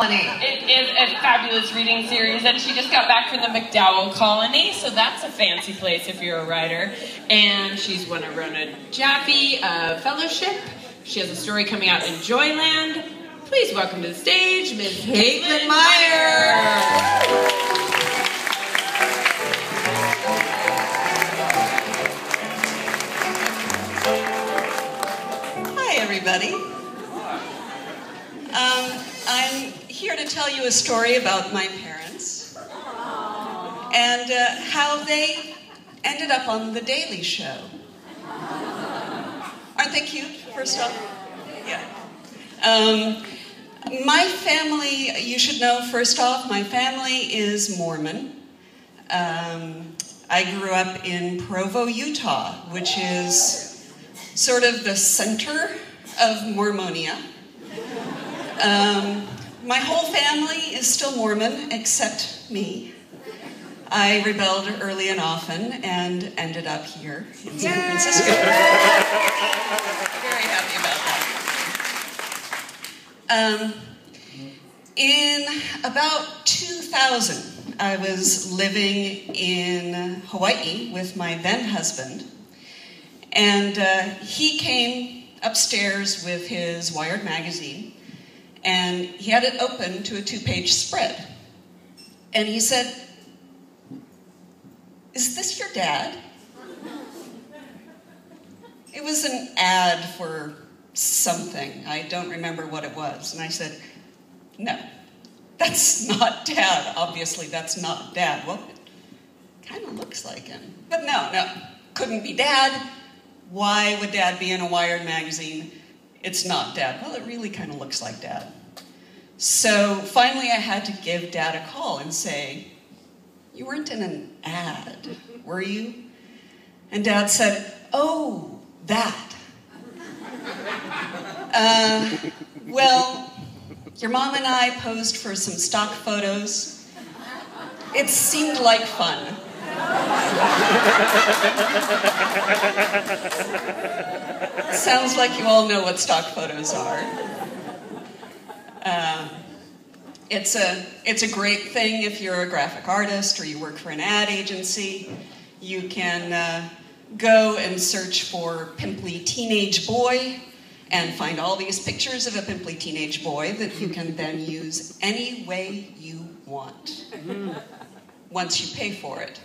It is a fabulous reading series, and she just got back from the McDowell Colony, so that's a fancy place if you're a writer. And she's won a Rona Jaffe Fellowship. She has a story coming out in Joyland. Please welcome to the stage, Ms. Caitlin Myer. Hi, everybody. I'm here to tell you a story about my parents and how they ended up on The Daily Show. Aren't they cute, first off? Yeah. My family, you should know, first off, my family is Mormon. I grew up in Provo, Utah, which is sort of the center of Mormonia. My whole family is still Mormon, except me. I rebelled early and often and ended up here in San Francisco. Very happy about that. In about 2000, I was living in Hawaii with my then husband, and he came upstairs with his Wired magazine, and he had it open to a 2-page spread. And he said, "Is this your dad?" It was an ad for something. I don't remember what it was. And I said, "No, that's not Dad. Obviously, that's not Dad." Well, it kind of looks like him. But no, couldn't be Dad. Why would Dad be in a Wired magazine? It's not Dad. Well, it really kind of looks like Dad. So finally I had to give Dad a call and say, "You weren't in an ad, were you?" And Dad said, "Oh, that. Well, your mom and I posed for some stock photos. It seemed like fun." Sounds like you all know what stock photos are. It's a great thing if you're a graphic artist or you work for an ad agency. You can go and search for pimply teenage boy and find all these pictures of a pimply teenage boy that you can then use any way you want once you pay for it.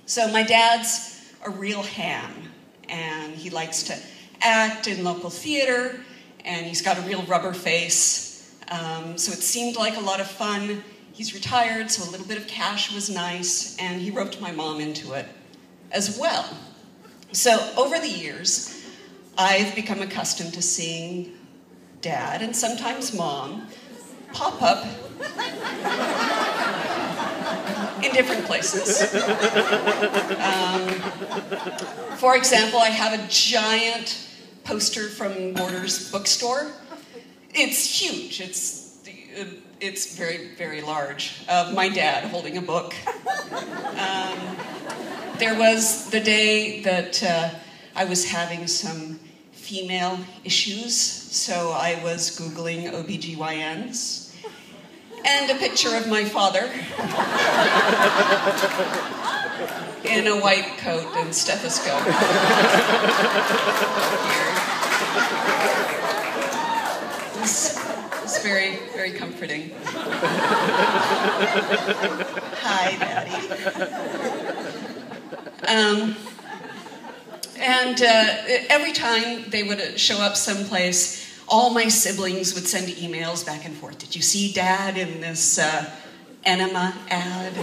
So my dad's a real ham, and he likes to act in local theater, and he's got a real rubber face. So it seemed like a lot of fun. He's retired, so a little bit of cash was nice, and he roped my mom into it as well. So over the years, I've become accustomed to seeing Dad, and sometimes Mom, pop up in different places. For example, I have a giant poster from Borders bookstore. It's huge. It's very, very large, of my dad holding a book. There was the day that I was having some female issues, so I was Googling OBGYNs, and a picture of my father in a white coat and stethoscope. It's very, very comforting. Hi, Daddy. Every time they would show up someplace, all my siblings would send emails back and forth. "Did you see Dad in this enema ad?"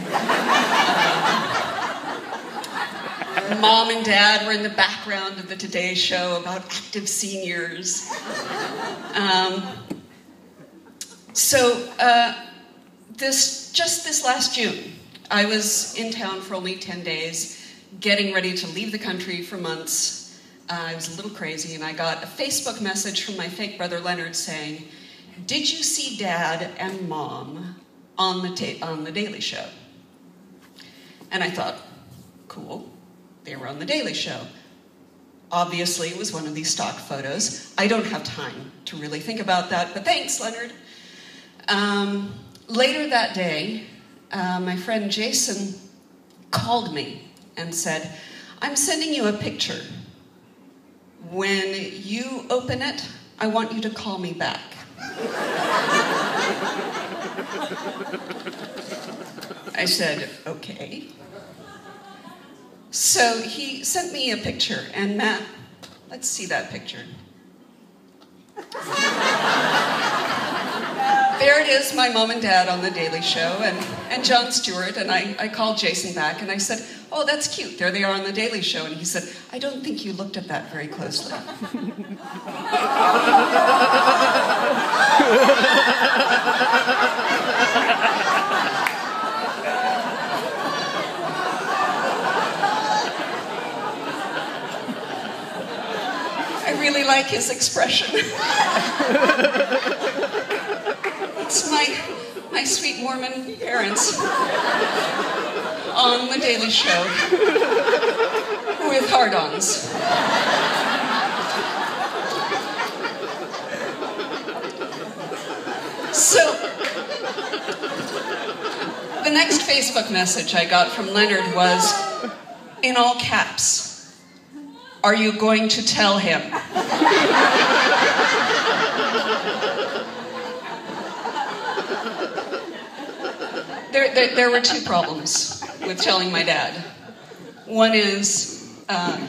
Mom and Dad were in the background of the Today Show about active seniors. Just this last June, I was in town for only 10 days, getting ready to leave the country for months. I was a little crazy, and I got a Facebook message from my fake brother Leonard saying, "Did you see Dad and Mom on the Daily Show?" And I thought, cool, they were on the Daily Show. Obviously, it was one of these stock photos. I don't have time to really think about that, but thanks, Leonard. Later that day, my friend Jason called me and said, "I'm sending you a picture. When you open it, I want you to call me back." I said, "Okay." So he sent me a picture, and Matt, let's see that picture. There it is, my mom and dad on The Daily Show, and Jon Stewart, and I called Jason back, and I said, "Oh, that's cute, there they are on The Daily Show." And he said, "I don't think you looked at that very closely." I really like his expression. It's my sweet Mormon parents on The Daily Show with hard-ons. So, the next Facebook message I got from Leonard was, in all caps, "Are you going to tell him?" There were two problems with telling my dad. One is,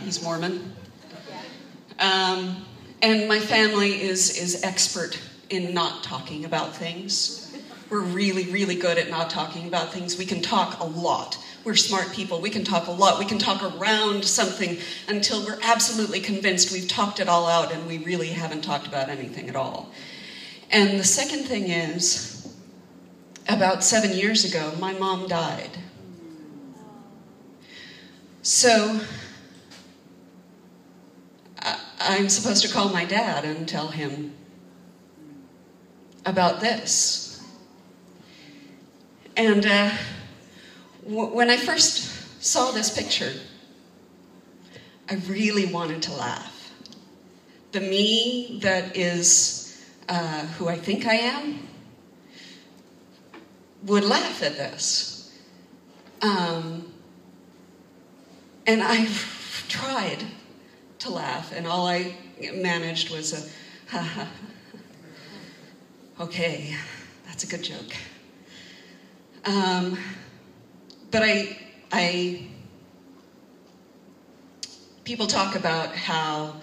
he's Mormon. And my family is expert in not talking about things. We're really, really good at not talking about things. We can talk a lot. We're smart people. We can talk a lot. We can talk around something until we're absolutely convinced we've talked it all out and we really haven't talked about anything at all. And the second thing is, about 7 years ago, my mom died. So I'm supposed to call my dad and tell him about this. And when I first saw this picture, I really wanted to laugh. The me that is who I think I am would laugh at this. And I tried to laugh, and all I managed was a, ha ha. Okay, that's a good joke. But people talk about how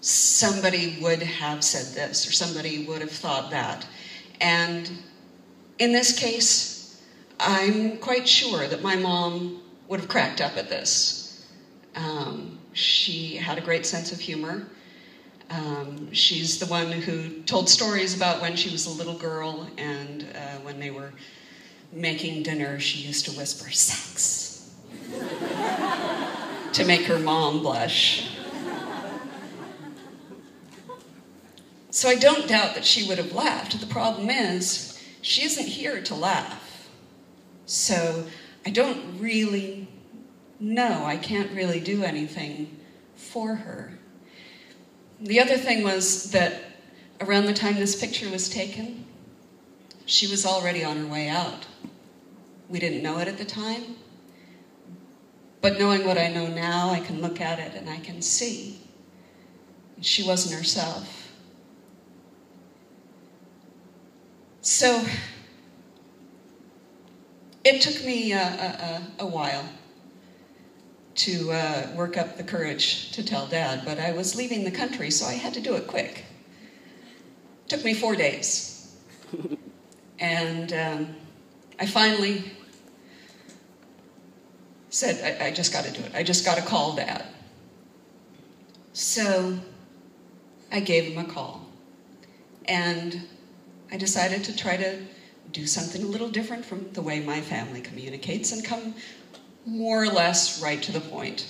somebody would have said this, or somebody would have thought that. And in this case, I'm quite sure that my mom would have cracked up at this. She had a great sense of humor. She's the one who told stories about when she was a little girl, and when they were making dinner, she used to whisper, "Sex," to make her mom blush. So I don't doubt that she would have laughed. The problem is, she isn't here to laugh. So I don't really know. I can't really do anything for her. The other thing was that around the time this picture was taken, she was already on her way out. We didn't know it at the time, but knowing what I know now, I can look at it and I can see she wasn't herself. So it took me a while to work up the courage to tell Dad, but I was leaving the country, so I had to do it quick. It took me 4 days. And I finally said, I just got to do it. I just got to call Dad. So I gave him a call. And I decided to try to do something a little different from the way my family communicates and come more or less right to the point.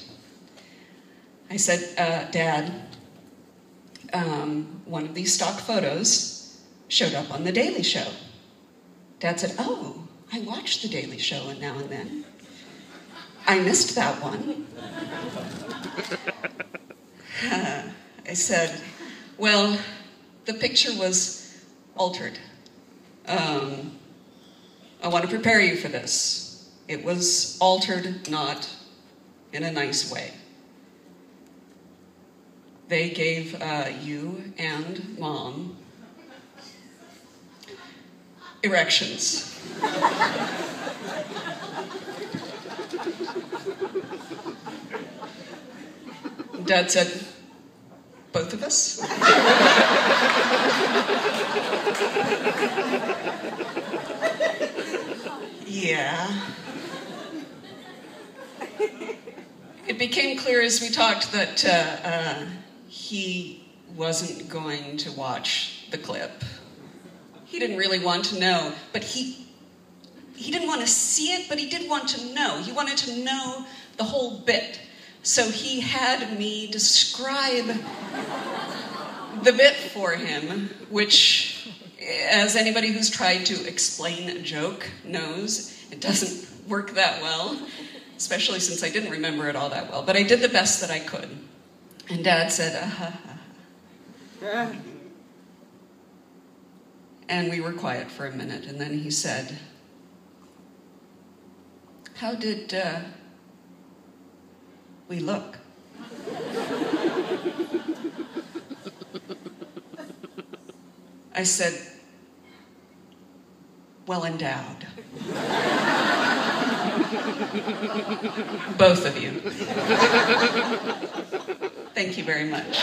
I said, Dad, one of these stock photos showed up on The Daily Show. Dad said, "Oh, I watch The Daily Show now and then. I missed that one." I said, "Well, the picture was altered. I want to prepare you for this. It was altered, not in a nice way. They gave you and Mom erections. Dad said, both of us? Yeah. It became clear as we talked that he wasn't going to watch the clip. He didn't really want to know, but he didn't want to see it, but he did want to know. He wanted to know the whole bit. So he had me describe the bit for him, which, as anybody who's tried to explain a joke knows, it doesn't work that well, especially since I didn't remember it all that well. But I did the best that I could. And Dad said, And we were quiet for a minute, and then he said, how did we look? I said, well endowed. Both of you. Thank you very much.